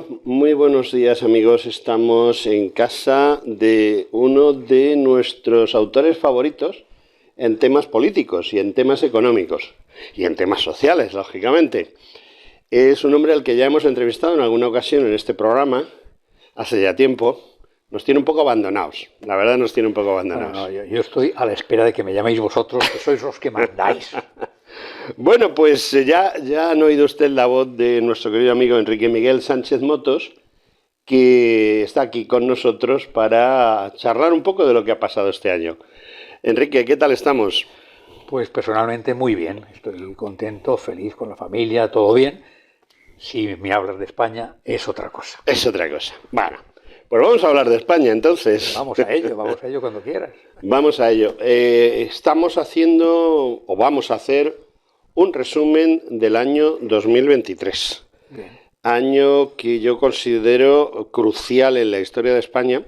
muy buenos días amigos. Estamos en casa de uno de nuestros autores favoritos en temas políticos y en temas económicos y en temas sociales, lógicamente. Es un hombre al que ya hemos entrevistado en alguna ocasión en este programa, hace ya tiempo. Nos tiene un poco abandonados, la verdad nos tiene un poco abandonados. Bueno, yo estoy a la espera de que me llaméis vosotros, que sois los que mandáis. Bueno, pues ya han oído usted la voz de nuestro querido amigo Enrique Miguel Sánchez Motos, que está aquí con nosotros para charlar un poco de lo que ha pasado este año. Enrique, ¿qué tal estamos? Pues personalmente muy bien, estoy contento, feliz con la familia, todo bien. Si me hablas de España, es otra cosa. Es otra cosa. Bueno, pues vamos a hablar de España entonces. Vamos a ello cuando quieras. Vamos a ello. Estamos haciendo, o vamos a hacer, un resumen del año 2023. Bien. Año que yo considero crucial en la historia de España.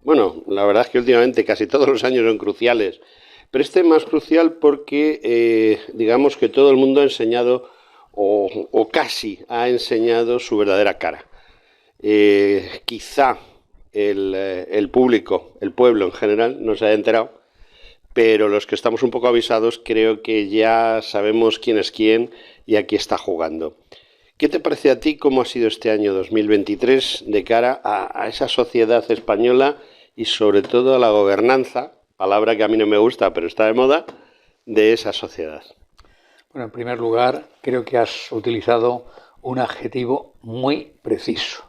Bueno, la verdad es que últimamente casi todos los años son cruciales, pero este es más crucial porque digamos que todo el mundo ha enseñado, o casi ha enseñado su verdadera cara. Quizá el público, el pueblo en general, no se haya enterado, pero los que estamos un poco avisados creo que ya sabemos quién es quién y a quién está jugando. ¿Qué te parece a ti cómo ha sido este año 2023 de cara a esa sociedad española y sobre todo a la gobernanza, palabra que a mí no me gusta pero está de moda, de esa sociedad? Bueno, en primer lugar, creo que has utilizado un adjetivo muy preciso.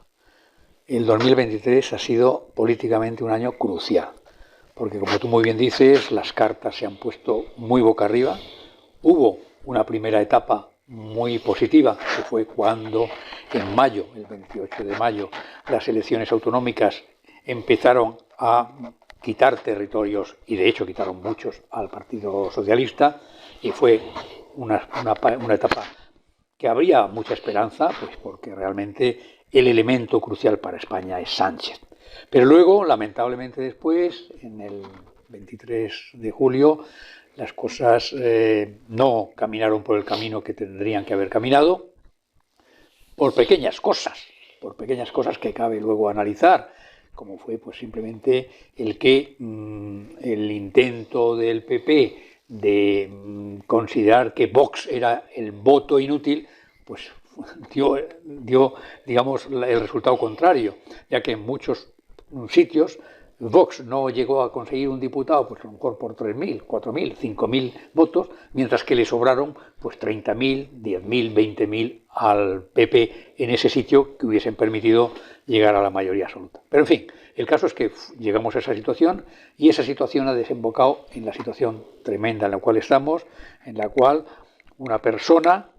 El 2023 ha sido políticamente un año crucial, porque como tú muy bien dices, las cartas se han puesto muy boca arriba. Hubo una primera etapa muy positiva, que fue cuando en mayo, el 28 de mayo, las elecciones autonómicas empezaron a quitar territorios, y de hecho quitaron muchos al Partido Socialista, y fue una etapa que habría mucha esperanza, pues porque realmente el elemento crucial para España es Sánchez. Pero luego, lamentablemente después, en el 23 de julio, las cosas no caminaron por el camino que tendrían que haber caminado, por pequeñas cosas que cabe luego analizar, como fue pues simplemente el que el intento del PP de considerar que Vox era el voto inútil, pues dio digamos, el resultado contrario, ya que en muchos sitios Vox no llegó a conseguir un diputado, pues a lo mejor por 3.000, 4.000, 5.000 votos, mientras que le sobraron pues 30.000, 10.000, 20.000 al PP en ese sitio que hubiesen permitido llegar a la mayoría absoluta. Pero en fin, el caso es que llegamos a esa situación y esa situación ha desembocado en la situación tremenda en la cual estamos, en la cual una persona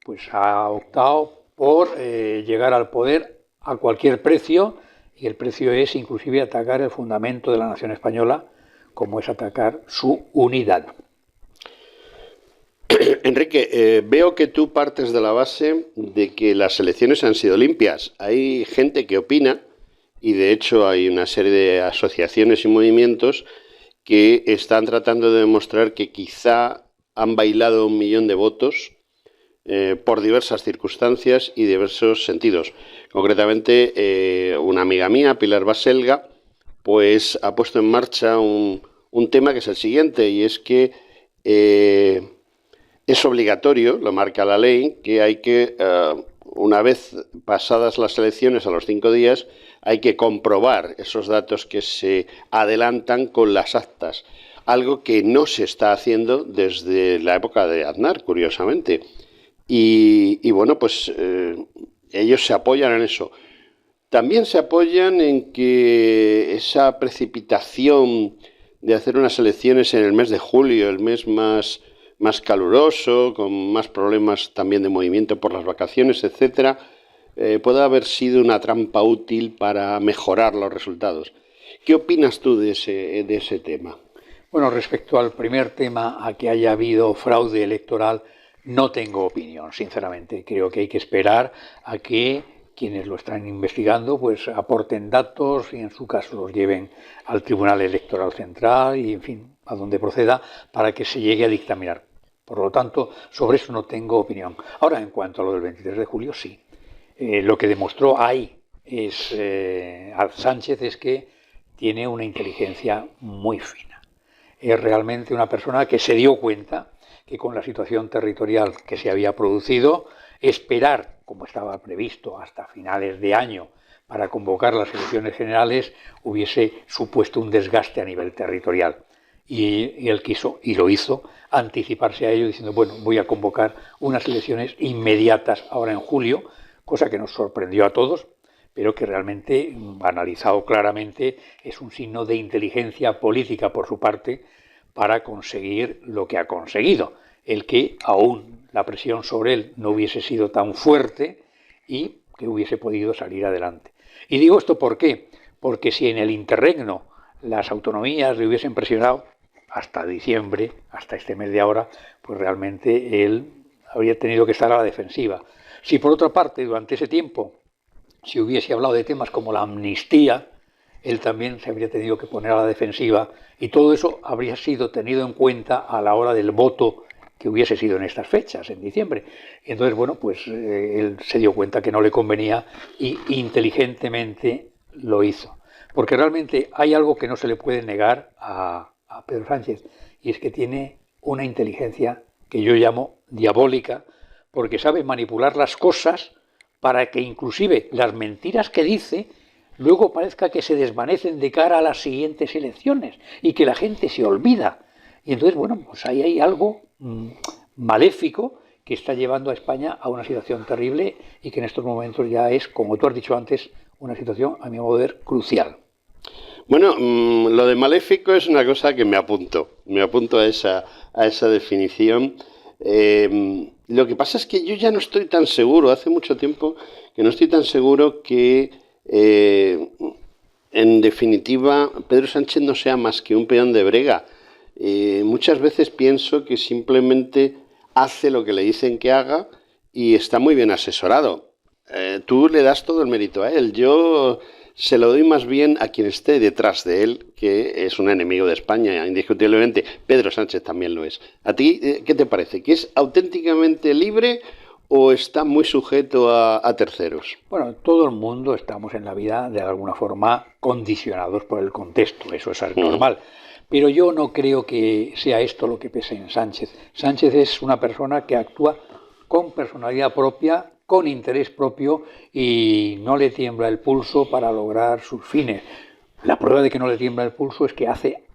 pues ha optado por llegar al poder a cualquier precio, y el precio es inclusive atacar el fundamento de la nación española, como es atacar su unidad. Enrique, veo que tú partes de la base de que las elecciones han sido limpias. Hay gente que opina, y de hecho hay una serie de asociaciones y movimientos que están tratando de demostrar que quizá han bailado 1 millón de votos por diversas circunstancias y diversos sentidos. Concretamente, una amiga mía, Pilar Baselga, pues ha puesto en marcha un tema que es el siguiente, y es que es obligatorio, lo marca la ley, que hay que, una vez pasadas las elecciones a los 5 días, hay que comprobar esos datos que se adelantan con las actas, algo que no se está haciendo desde la época de Aznar, curiosamente. Y bueno, pues ellos se apoyan en eso. También se apoyan en que esa precipitación de hacer unas elecciones en el mes de julio, el mes más caluroso, con más problemas también de movimiento por las vacaciones, etcétera, puede haber sido una trampa útil para mejorar los resultados. ¿Qué opinas tú de ese tema? Bueno, respecto al primer tema, a que haya habido fraude electoral, no tengo opinión, sinceramente. Creo que hay que esperar a que quienes lo están investigando pues aporten datos y en su caso los lleven al Tribunal Electoral Central y, en fin, a donde proceda para que se llegue a dictaminar. Por lo tanto, sobre eso no tengo opinión. Ahora, en cuanto a lo del 23 de julio, sí. Lo que demostró ahí a Sánchez es que tiene una inteligencia muy fina. Es realmente una persona que se dio cuenta que con la situación territorial que se había producido, esperar, como estaba previsto, hasta finales de año para convocar las elecciones generales hubiese supuesto un desgaste a nivel territorial. Y él quiso, y lo hizo, anticiparse a ello diciendo, bueno, voy a convocar unas elecciones inmediatas ahora en julio, cosa que nos sorprendió a todos, pero que realmente, analizado claramente, es un signo de inteligencia política por su parte para conseguir lo que ha conseguido, el que aún la presión sobre él no hubiese sido tan fuerte y que hubiese podido salir adelante. Y digo esto ¿por qué? Porque si en el interregno las autonomías le hubiesen presionado hasta diciembre, hasta este mes de ahora, pues realmente él habría tenido que estar a la defensiva. Si por otra parte, durante ese tiempo, si hubiese hablado de temas como la amnistía, él también se habría tenido que poner a la defensiva y todo eso habría sido tenido en cuenta a la hora del voto que hubiese sido en estas fechas, en diciembre. Y entonces, bueno, pues él se dio cuenta que no le convenía y inteligentemente lo hizo. Porque realmente hay algo que no se le puede negar a Pedro Sánchez, y es que tiene una inteligencia que yo llamo diabólica, porque sabe manipular las cosas para que inclusive las mentiras que dice luego parezca que se desvanecen de cara a las siguientes elecciones y que la gente se olvida. Y entonces, bueno, pues ahí hay algo maléfico que está llevando a España a una situación terrible y que en estos momentos ya es, como tú has dicho antes, una situación, a mi modo de ver, crucial. Bueno, lo de maléfico es una cosa que me apunto a esa definición. Lo que pasa es que yo ya no estoy tan seguro, hace mucho tiempo que no estoy tan seguro que, en definitiva, Pedro Sánchez no sea más que un peón de brega. Muchas veces pienso que simplemente hace lo que le dicen que haga y está muy bien asesorado. Tú le das todo el mérito a él. Yo se lo doy más bien a quien esté detrás de él, que es un enemigo de España, indiscutiblemente. Pedro Sánchez también lo es. ¿A ti qué te parece? ¿Que es auténticamente libre o está muy sujeto a terceros? Bueno, todo el mundo estamos en la vida de alguna forma condicionados por el contexto, eso es normal. Pero yo no creo que sea esto lo que pese en Sánchez. Sánchez es una persona que actúa con personalidad propia, con interés propio y no le tiembla el pulso para lograr sus fines. La prueba de que no le tiembla el pulso es que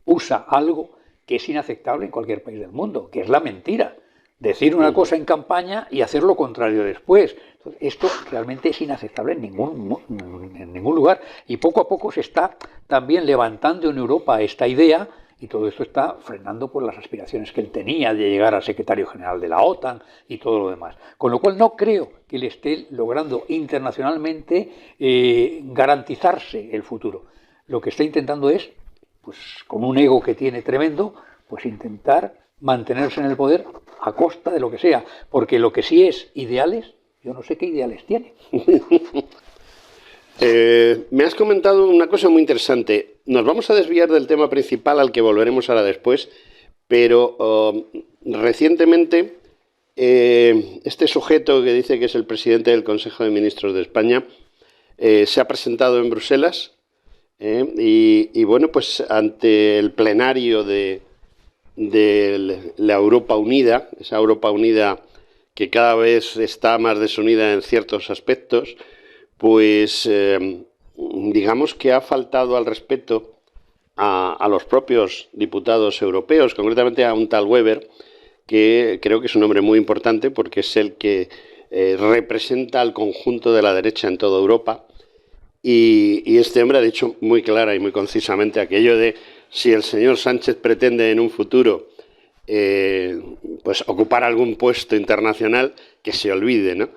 usa algo que es inaceptable en cualquier país del mundo, que es la mentira. Decir una cosa en campaña y hacer lo contrario después. Entonces, esto realmente es inaceptable en ningún lugar. Y poco a poco se está también levantando en Europa esta idea, y todo esto está frenando por las aspiraciones que él tenía de llegar al secretario general de la OTAN y todo lo demás. Con lo cual no creo que él esté logrando internacionalmente garantizarse el futuro. Lo que está intentando es, pues con un ego que tiene tremendo, pues intentar mantenerse en el poder a costa de lo que sea, porque lo que sí es ideales, yo no sé qué ideales tiene. Me has comentado una cosa muy interesante. Nos vamos a desviar del tema principal al que volveremos ahora después, pero recientemente este sujeto que dice que es el presidente del Consejo de Ministros de España se ha presentado en Bruselas y bueno, pues ante el plenario de la Europa Unida, esa Europa Unida que cada vez está más desunida en ciertos aspectos, pues digamos que ha faltado al respeto a los propios diputados europeos, concretamente a un tal Weber, que creo que es un hombre muy importante porque es el que representa al conjunto de la derecha en toda Europa, y este hombre ha dicho muy clara y muy concisamente aquello de si el señor Sánchez pretende en un futuro pues ocupar algún puesto internacional, que se olvide, ¿no?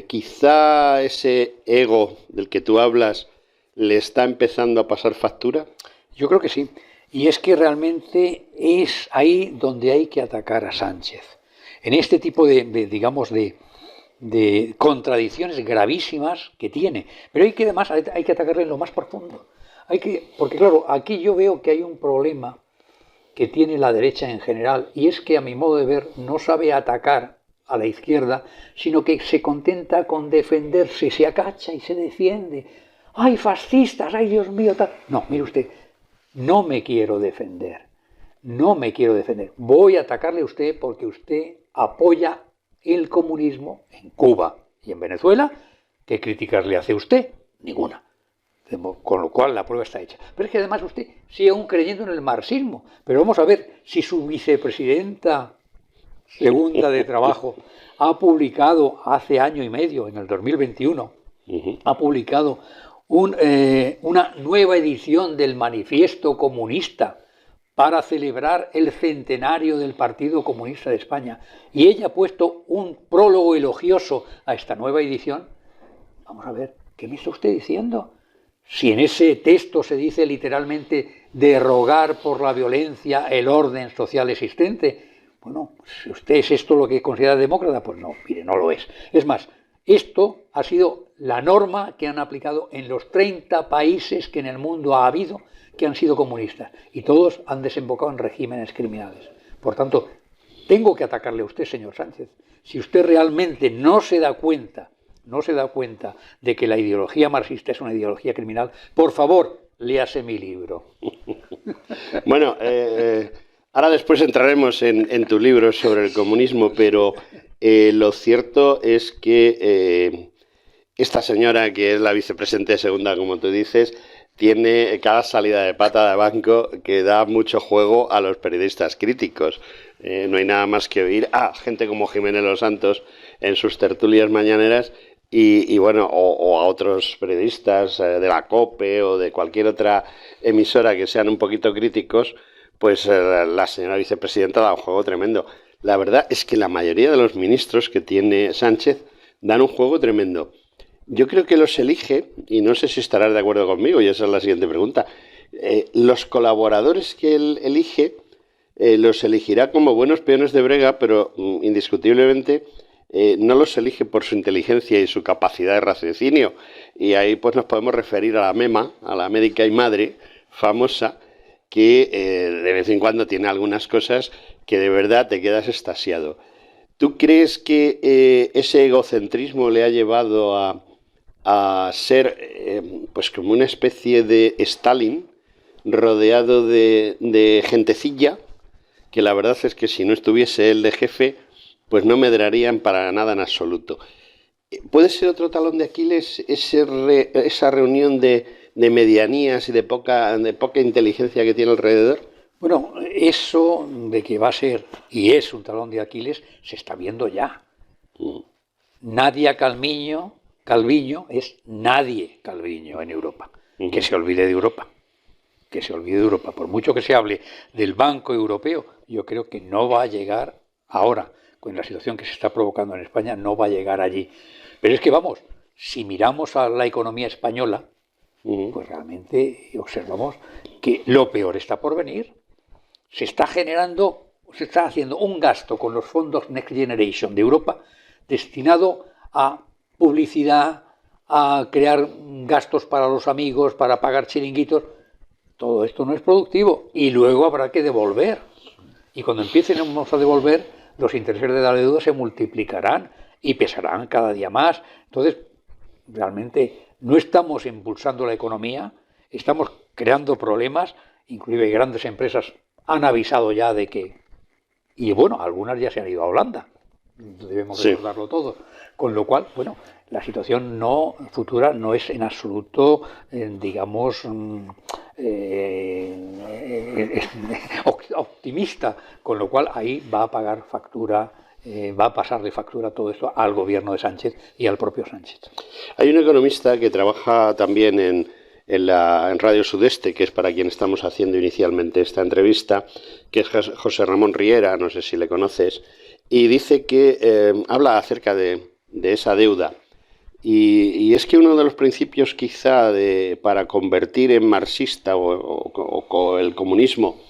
Quizá ese ego del que tú hablas le está empezando a pasar factura. Yo creo que sí. Y es que realmente es ahí donde hay que atacar a Sánchez. En este tipo de contradicciones gravísimas que tiene. Pero además hay que atacarle en lo más profundo. Porque claro, aquí yo veo que hay un problema que tiene la derecha en general, y es que a mi modo de ver no sabe atacar a la izquierda, sino que se contenta con defenderse, se agacha y se defiende. ¡Ay, fascistas! ¡Ay, Dios mío! Tal. No, mire usted, no me quiero defender. No me quiero defender. Voy a atacarle a usted porque usted apoya el comunismo en Cuba y en Venezuela. ¿Qué críticas le hace usted? Ninguna. Con lo cual la prueba está hecha. Pero es que además usted sigue aún creyendo en el marxismo. Pero vamos a ver si su vicepresidenta segunda de Trabajo ha publicado hace año y medio, en el 2021, ha publicado una nueva edición del Manifiesto Comunista para celebrar el centenario del Partido Comunista de España. Y ella ha puesto un prólogo elogioso a esta nueva edición. Vamos a ver, ¿qué me está usted diciendo? Si en ese texto se dice literalmente derogar por la violencia el orden social existente, bueno, si usted es esto lo que considera demócrata, pues no, mire, no lo es. Es más, esto ha sido la norma que han aplicado en los 30 países que en el mundo ha habido que han sido comunistas, y todos han desembocado en regímenes criminales. Por tanto, tengo que atacarle a usted, señor Sánchez. Si usted realmente no se da cuenta de que la ideología marxista es una ideología criminal, por favor, léase mi libro. Bueno, ahora después entraremos en tu libro sobre el comunismo, pero lo cierto es que esta señora, que es la vicepresidenta segunda, como tú dices, tiene cada salida de pata de banco que da mucho juego a los periodistas críticos. No hay nada más que oír a gente como Jiménez Los Santos en sus tertulias mañaneras y bueno, o a otros periodistas de la COPE o de cualquier otra emisora que sean un poquito críticos, pues la señora vicepresidenta da un juego tremendo. La verdad es que la mayoría de los ministros que tiene Sánchez dan un juego tremendo. Yo creo que los elige, y no sé si estarás de acuerdo conmigo, y esa es la siguiente pregunta, los colaboradores que él elige, los elegirá como buenos peones de brega, pero indiscutiblemente no los elige por su inteligencia y su capacidad de raciocinio. Y ahí pues nos podemos referir a la MEMA, a la médica y madre famosa, que de vez en cuando tiene algunas cosas que de verdad te quedas extasiado. ¿Tú crees que ese egocentrismo le ha llevado a ser pues como una especie de Stalin rodeado de gentecilla, que la verdad es que si no estuviese él de jefe, pues no medrarían para nada en absoluto? ¿Puede ser otro talón de Aquiles esa reunión de medianías y de poca inteligencia que tiene alrededor? Bueno, eso de que va a ser y es un talón de Aquiles se está viendo ya. Nadia Calviño es nadie Calviño en Europa. Que se olvide de Europa. Que se olvide de Europa. Por mucho que se hable del Banco Europeo, yo creo que no va a llegar ahora, con la situación que se está provocando en España, no va a llegar allí. Pero es que vamos, si miramos a la economía española, pues realmente observamos que lo peor está por venir. Se está haciendo un gasto con los fondos Next Generation de Europa destinado a publicidad, a crear gastos para los amigos, para pagar chiringuitos. Todo esto no es productivo y luego habrá que devolver. Y cuando empiecemos a devolver, los intereses de la deuda se multiplicarán y pesarán cada día más. Entonces, realmente no estamos impulsando la economía, estamos creando problemas, inclusive grandes empresas han avisado ya de que, y bueno, algunas ya se han ido a Holanda, debemos recordarlo todo, con lo cual, bueno, la situación futura no es en absoluto, digamos, optimista, con lo cual ahí va a pagar factura, va a pasarle factura todo esto al gobierno de Sánchez y al propio Sánchez. Hay un economista que trabaja también en Radio Sudeste, que es para quien estamos haciendo inicialmente esta entrevista, que es José Ramón Riera, no sé si le conoces, y dice que habla acerca de esa deuda. Y es que uno de los principios quizá para convertir en marxista o el comunismo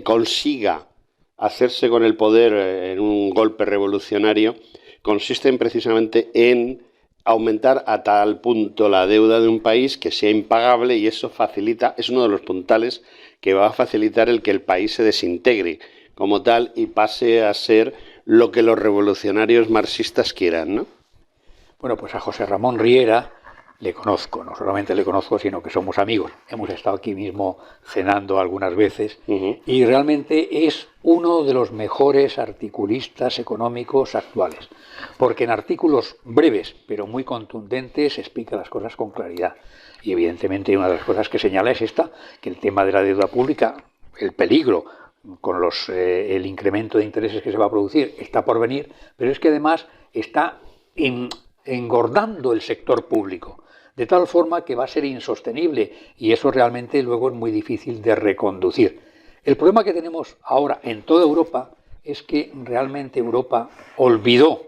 consiga hacerse con el poder en un golpe revolucionario consiste precisamente en aumentar a tal punto la deuda de un país que sea impagable, y eso es uno de los puntales que va a facilitar el que el país se desintegre como tal y pase a ser lo que los revolucionarios marxistas quieran, ¿no? Bueno, pues a José Ramón Riera le conozco, no solamente le conozco, sino que somos amigos. Hemos estado aquí mismo cenando algunas veces y realmente es uno de los mejores articulistas económicos actuales, porque en artículos breves pero muy contundentes explica las cosas con claridad. Y evidentemente una de las cosas que señala es esta, que el tema de la deuda pública, el peligro con el incremento de intereses que se va a producir está por venir, pero es que además está engordando el sector público, de tal forma que va a ser insostenible y eso realmente luego es muy difícil de reconducir. El problema que tenemos ahora en toda Europa es que realmente Europa olvidó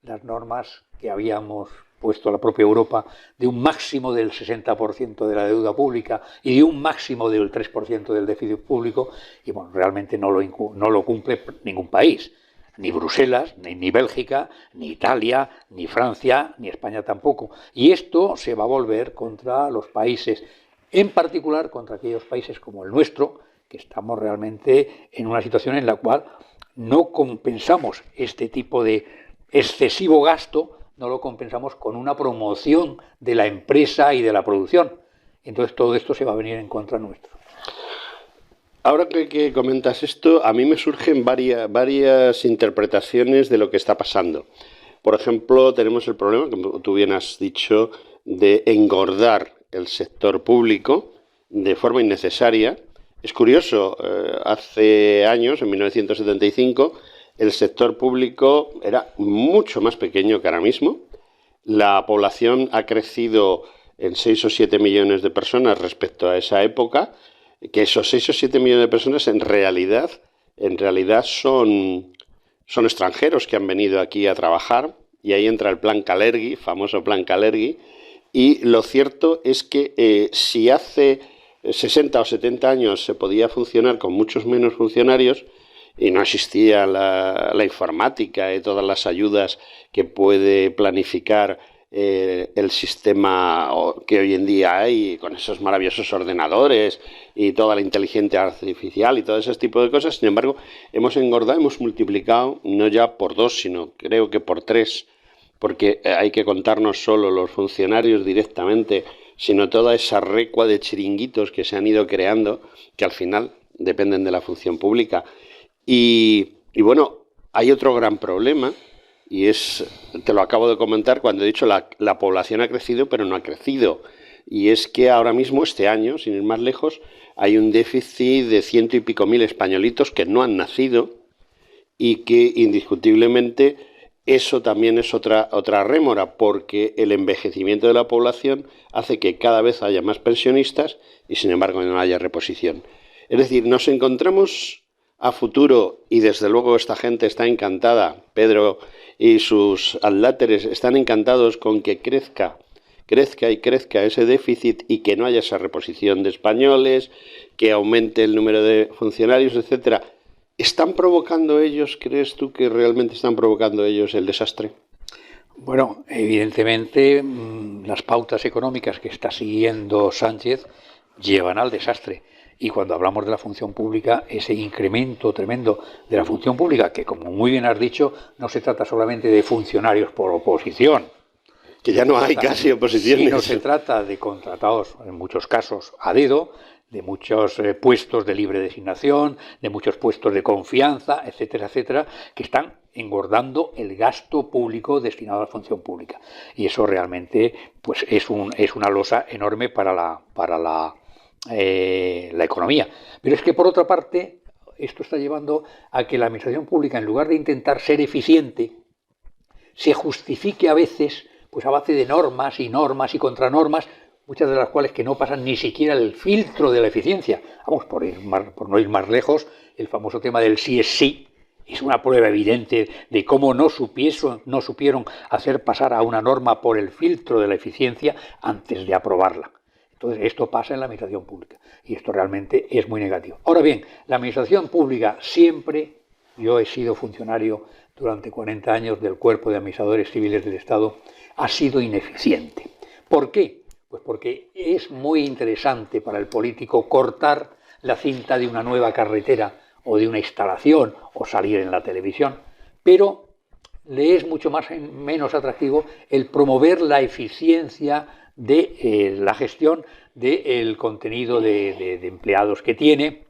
las normas que habíamos puesto a la propia Europa de un máximo del 60% de la deuda pública y de un máximo del 3% del déficit público, y bueno, realmente no lo cumple ningún país. Ni Bruselas, ni Bélgica, ni Italia, ni Francia, ni España tampoco. Y esto se va a volver contra los países, en particular contra aquellos países como el nuestro, que estamos realmente en una situación en la cual no compensamos este tipo de excesivo gasto, no lo compensamos con una promoción de la empresa y de la producción. Entonces todo esto se va a venir en contra nuestro. Ahora que comentas esto, a mí me surgen varias interpretaciones de lo que está pasando. Por ejemplo, tenemos el problema, como tú bien has dicho, de engordar el sector público de forma innecesaria. Es curioso, hace años, en 1975, el sector público era mucho más pequeño que ahora mismo. La población ha crecido en 6 o 7 millones de personas respecto a esa época, que esos 6 o 7 millones de personas en realidad son extranjeros que han venido aquí a trabajar, y ahí entra el plan Kalergi, famoso plan Kalergi, y lo cierto es que si hace 60 o 70 años se podía funcionar con muchos menos funcionarios y no existía la informática y todas las ayudas que puede planificar el sistema que hoy en día hay, con esos maravillosos ordenadores y toda la inteligencia artificial y todo ese tipo de cosas. Sin embargo, hemos engordado, hemos multiplicado no ya por 2, sino creo que por 3, porque hay que contar no solo los funcionarios directamente, sino toda esa recua de chiringuitos que se han ido creando, que al final dependen de la función pública. Y bueno, hay otro gran problema, y te lo acabo de comentar cuando he dicho la población ha crecido, pero no ha crecido. Y es que ahora mismo, este año, sin ir más lejos, hay un déficit de 100 y pico mil españolitos que no han nacido, y que indiscutiblemente eso también es otra rémora, porque el envejecimiento de la población hace que cada vez haya más pensionistas y sin embargo no haya reposición. Es decir, nos encontramos a futuro, y desde luego esta gente está encantada, Pedro y sus adláteres están encantados con que crezca ese déficit y que no haya esa reposición de españoles, que aumente el número de funcionarios, etcétera. ¿Están provocando ellos, crees tú que realmente están provocando ellos el desastre? Bueno, evidentemente las pautas económicas que está siguiendo Sánchez llevan al desastre. Y cuando hablamos de la función pública, ese incremento tremendo de la función pública, que como muy bien has dicho, no se trata solamente de funcionarios por oposición, que ya no hay casi oposiciones, sino se trata de contratados, en muchos casos a dedo, de muchos puestos de libre designación, de muchos puestos de confianza, etcétera, etcétera, que están engordando el gasto público destinado a la función pública. Y eso realmente pues es una losa enorme para la economía. Pero es que por otra parte, esto está llevando a que la administración pública, en lugar de intentar ser eficiente, se justifique a veces pues a base de normas y contranormas, muchas de las cuales que no pasan ni siquiera el filtro de la eficiencia. Vamos, por no ir más lejos, el famoso tema del sí es sí es una prueba evidente de cómo no supieron hacer pasar a una norma por el filtro de la eficiencia antes de aprobarla. Entonces, esto pasa en la administración pública y esto realmente es muy negativo. Ahora bien, la administración pública siempre, yo he sido funcionario durante 40 años del Cuerpo de Administradores Civiles del Estado, ha sido ineficiente. ¿Por qué? Pues porque es muy interesante para el político cortar la cinta de una nueva carretera o de una instalación o salir en la televisión, pero le es mucho menos atractivo el promover la eficiencia de la gestión del contenido de empleados que tiene,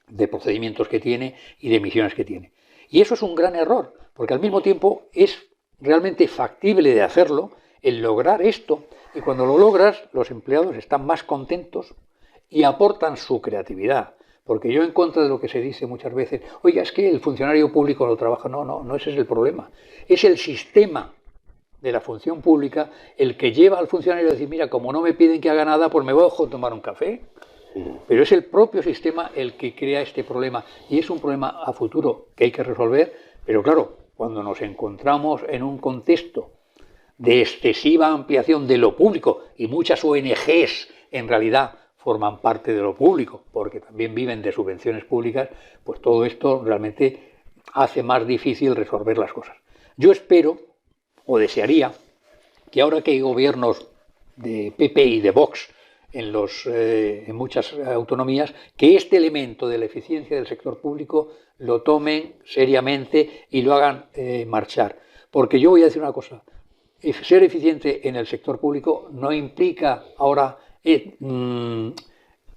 de procedimientos que tiene y de misiones que tiene. Y eso es un gran error, porque al mismo tiempo es realmente factible de hacerlo, el lograr esto, y cuando lo logras, los empleados están más contentos y aportan su creatividad. Porque yo, en contra de lo que se dice muchas veces, oiga, es que el funcionario público lo trabaja. No ese es el problema. Es el sistema de la función pública el que lleva al funcionario a decir, mira, como no me piden que haga nada, pues me voy a tomar un café. Pero es el propio sistema el que crea este problema, y es un problema a futuro que hay que resolver. Pero claro, cuando nos encontramos en un contexto de excesiva ampliación de lo público, y muchas ONGs en realidad forman parte de lo público, porque también viven de subvenciones públicas, pues todo esto realmente hace más difícil resolver las cosas. Yo espero, o desearía, que ahora que hay gobiernos de PP y de Vox en muchas autonomías, que este elemento de la eficiencia del sector público lo tomen seriamente y lo hagan marchar. Porque yo voy a decir una cosa, ser eficiente en el sector público no implica ahora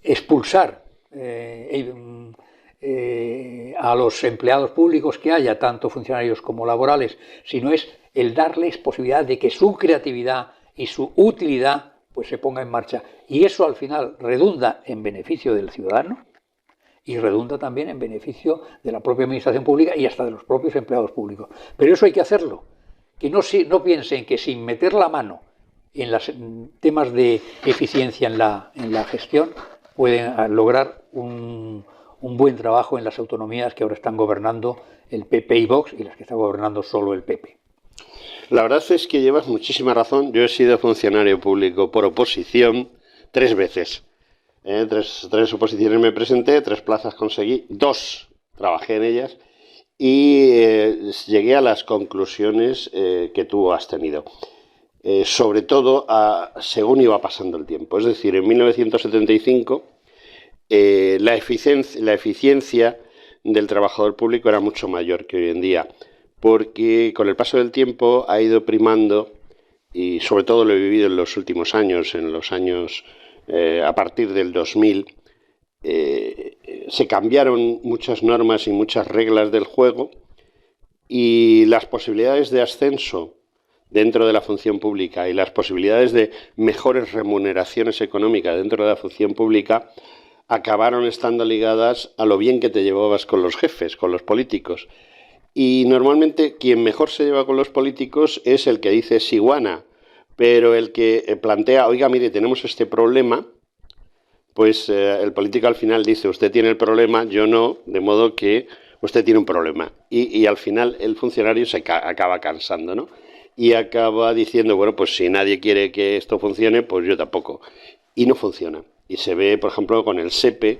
expulsar a los empleados públicos que haya, tanto funcionarios como laborales, sino es el darles posibilidad de que su creatividad y su utilidad pues se ponga en marcha. Y eso al final redunda en beneficio del ciudadano y redunda también en beneficio de la propia administración pública y hasta de los propios empleados públicos. Pero eso hay que hacerlo. Que no piensen que sin meter la mano en los temas de eficiencia en la gestión pueden lograr un buen trabajo en las autonomías que ahora están gobernando el PP y Vox, y las que está gobernando solo el PP. La verdad es que llevas muchísima razón. Yo he sido funcionario público por oposición 3 veces. Tres oposiciones me presenté, 3 plazas conseguí, 2 trabajé en ellas y llegué a las conclusiones que tú has tenido. Sobre todo según iba pasando el tiempo. Es decir, en 1975 la eficiencia del trabajador público era mucho mayor que hoy en día, porque con el paso del tiempo ha ido primando, y sobre todo lo he vivido en los últimos años, a partir del 2000, se cambiaron muchas normas y muchas reglas del juego, y las posibilidades de ascenso dentro de la función pública y las posibilidades de mejores remuneraciones económicas dentro de la función pública acabaron estando ligadas a lo bien que te llevabas con los jefes, con los políticos. Y normalmente quien mejor se lleva con los políticos es el que dice sí, guana, pero el que plantea, oiga, mire, tenemos este problema, pues el político al final dice, usted tiene el problema, yo no, de modo que usted tiene un problema. Y al final el funcionario se acaba cansando, ¿no? Y acaba diciendo, bueno, pues si nadie quiere que esto funcione, pues yo tampoco. Y no funciona. Y se ve, por ejemplo, con el SEPE,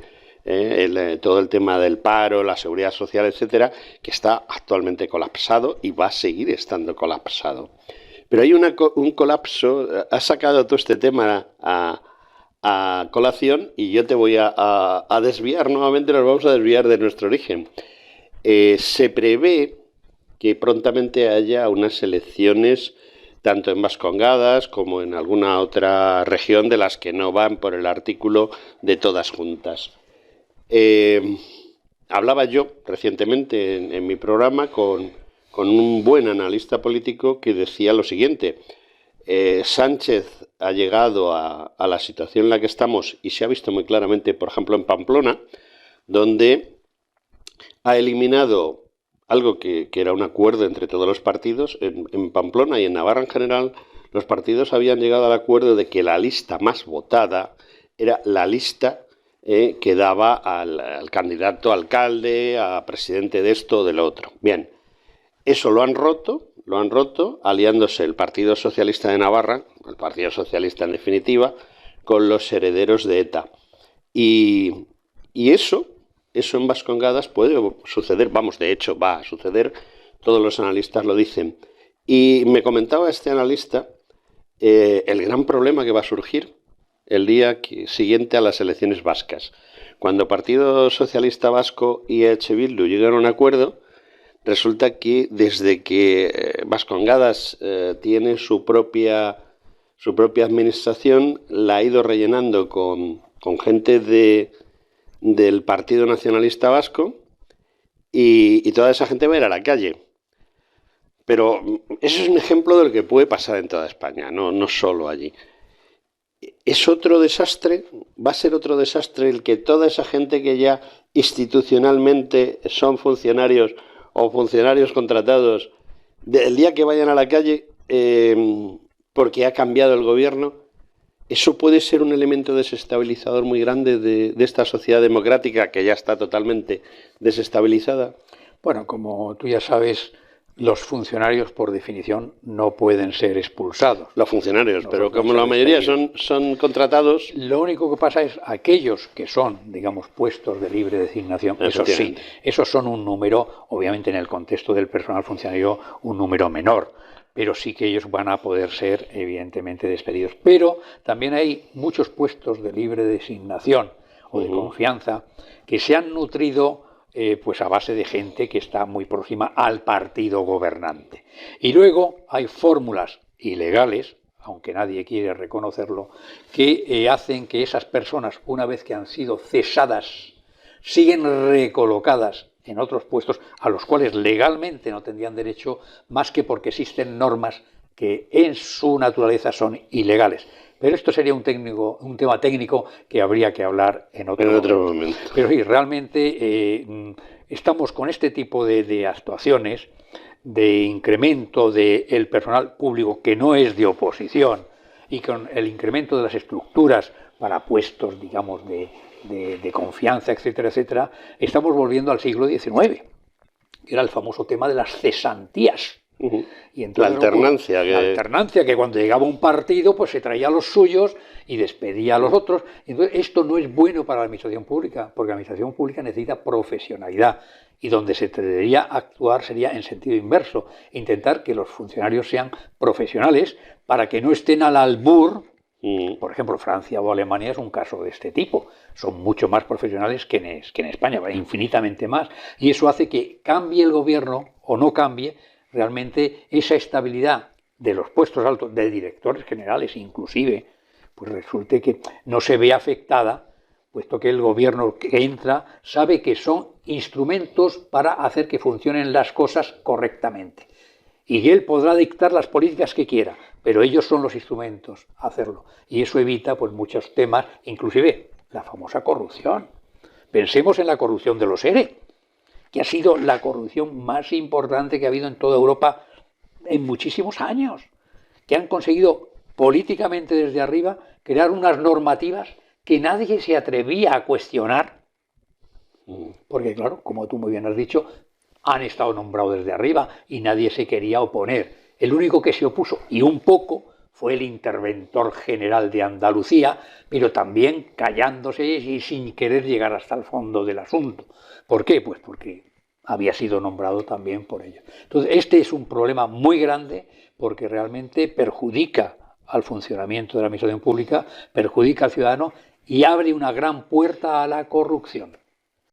todo el tema del paro, la seguridad social, etcétera, que está actualmente colapsado y va a seguir estando colapsado. Pero hay un colapso. Has sacado todo este tema a colación y yo te voy a desviar nuevamente, nos vamos a desviar de nuestro origen. Se prevé que prontamente haya unas elecciones tanto en Vascongadas como en alguna otra región de las que no van por el artículo de todas juntas. Hablaba yo recientemente en mi programa con un buen analista político que decía lo siguiente: Sánchez ha llegado a la situación en la que estamos y se ha visto muy claramente, por ejemplo, en Pamplona, donde ha eliminado algo que era un acuerdo entre todos los partidos. En Pamplona y en Navarra en general, los partidos habían llegado al acuerdo de que la lista más votada era la lista que daba al candidato a alcalde, a presidente de esto o del otro. Bien, eso lo han roto aliándose el Partido Socialista de Navarra, el Partido Socialista en definitiva, con los herederos de ETA. Y eso en Vascongadas puede suceder, de hecho va a suceder, todos los analistas lo dicen. Y me comentaba este analista el gran problema que va a surgir el día siguiente a las elecciones vascas. Cuando Partido Socialista Vasco y EH Bildu llegaron a un acuerdo resulta que desde que Vascongadas tiene su propia administración, la ha ido rellenando con gente del Partido Nacionalista Vasco, y toda esa gente va a ir a la calle. Pero eso es un ejemplo de lo que puede pasar en toda España, no solo allí. Es otro desastre, va a ser otro desastre el que toda esa gente que ya institucionalmente son funcionarios o funcionarios contratados, el día que vayan a la calle, porque ha cambiado el gobierno, eso puede ser un elemento desestabilizador muy grande de esta sociedad democrática que ya está totalmente desestabilizada. Bueno, como tú ya sabes, los funcionarios, por definición, no pueden ser expulsados. Los funcionarios, pero como la mayoría son contratados... Lo único que pasa es aquellos que son, digamos, puestos de libre designación, eso sí, esos son un número, obviamente en el contexto del personal funcionario, un número menor, pero sí que ellos van a poder ser, evidentemente, despedidos. Pero también hay muchos puestos de libre designación o de confianza que se han nutrido pues a base de gente que está muy próxima al partido gobernante. Y luego hay fórmulas ilegales, aunque nadie quiere reconocerlo, que hacen que esas personas, una vez que han sido cesadas, siguen recolocadas en otros puestos a los cuales legalmente no tendrían derecho, más que porque existen normas que en su naturaleza son ilegales. Pero esto sería un tema técnico que habría que hablar en otro momento. Pero sí, realmente estamos con este tipo de actuaciones, de incremento del personal público que no es de oposición, y con el incremento de las estructuras para puestos, digamos, de confianza, etcétera, etcétera, estamos volviendo al siglo XIX, que era el famoso tema de las cesantías. Y entonces, la alternancia, que cuando llegaba un partido pues se traía a los suyos y despedía a los otros. Entonces esto no es bueno para la administración pública, porque la administración pública necesita profesionalidad, y donde se debería actuar sería en sentido inverso, intentar que los funcionarios sean profesionales para que no estén al albur. Por ejemplo, Francia o Alemania es un caso de este tipo. Son mucho más profesionales que en España, infinitamente más. Y eso hace que cambie el gobierno o no cambie, realmente esa estabilidad de los puestos altos, de directores generales inclusive, pues resulte que no se ve afectada, puesto que el gobierno que entra sabe que son instrumentos para hacer que funcionen las cosas correctamente. Y él podrá dictar las políticas que quiera, pero ellos son los instrumentos a hacerlo. Y eso evita pues muchos temas, inclusive la famosa corrupción. Pensemos en la corrupción de los ERE, que ha sido la corrupción más importante que ha habido en toda Europa en muchísimos años, que han conseguido políticamente desde arriba crear unas normativas que nadie se atrevía a cuestionar, porque claro, como tú muy bien has dicho, han estado nombrados desde arriba y nadie se quería oponer. El único que se opuso, y un poco, fue el interventor general de Andalucía, pero también callándose y sin querer llegar hasta el fondo del asunto. ¿Por qué? Pues porque había sido nombrado también por ellos. Entonces, este es un problema muy grande porque realmente perjudica al funcionamiento de la administración pública, perjudica al ciudadano y abre una gran puerta a la corrupción.